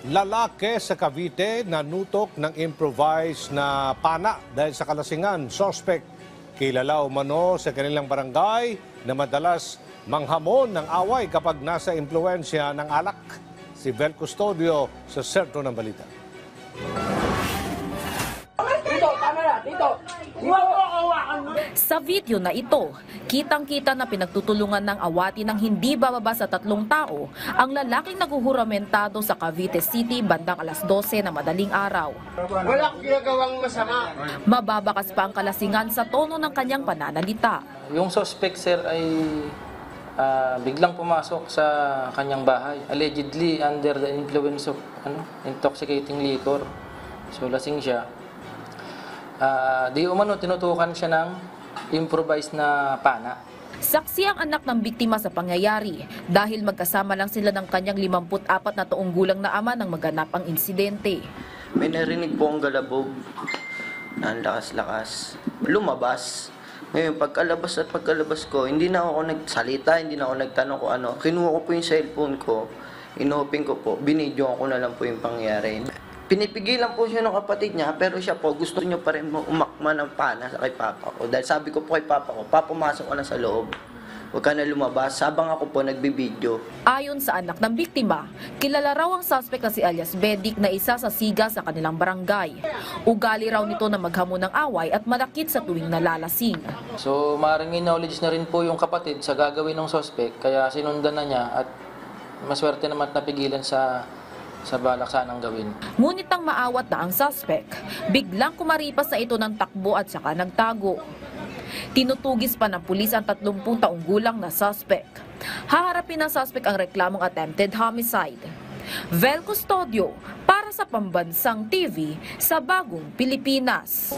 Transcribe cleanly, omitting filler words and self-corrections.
Lalaki sa Cavite nanutok ng improvised na pana dahil sa kalasingan. Suspect kilala umano sa kanilang barangay na madalas manghamon ng away kapag nasa impluensya ng alak. Si Vel Custodio sa sentro ng balita. Sa video na ito, kitang-kita na pinagtutulungan ng awati ng hindi bababa sa 3 tao ang lalaking naguhuramentado sa Cavite City bandang alas 12 na madaling araw. Wala akong ginagawang masama. Mababakas pa ang kalasingan sa tono ng kanyang pananalita. Yung suspect, sir, ay biglang pumasok sa kanyang bahay. Allegedly under the influence of intoxicating liquor. So lasing siya. Di umano tinutukan siya ng improvised na pana. Saksi ang anak ng biktima sa pangyayari dahil magkasama lang sila ng kanyang 54 na taong gulang na ama nang maganap ang insidente. May narinig po ang galabog na ang lakas-lakas. Lumabas. Ngayon, pagkalabas ko, hindi na ako nagsalita, hindi na ako nagtanong kung ano. Kinuha ko po yung cellphone ko, inopen ko po, binidyo ko na lang po yung pangyayari. Pinipigilan po siya ng kapatid niya, pero siya po gusto niya pa rin umakma ng pana sa kay papa ko. Dahil sabi ko po kay papa ko, papumasok ka na sa loob. Huwag ka na lumabas, habang ako po nagbibidyo. Ayon sa anak ng biktima, kilala raw ang suspect na si alias Bedik na isa sa siga sa kanilang barangay. Ugali raw nito na maghamon ng away at malakit sa tuwing nalalasing. So maaaring knowledge na rin po yung kapatid sa gagawin ng suspect, kaya sinundan na niya at maswerte naman napigilan sa balak sanang gawin. Ngunit ang maawat na ang suspect, biglang kumaripas na ito ng takbo at saka nagtago. Tinutugis pa ng pulis ang 30 taong gulang na suspect. Haharapin ng suspect ang reklamong attempted homicide. Vel Custodio para sa Pambansang TV sa Bagong Pilipinas.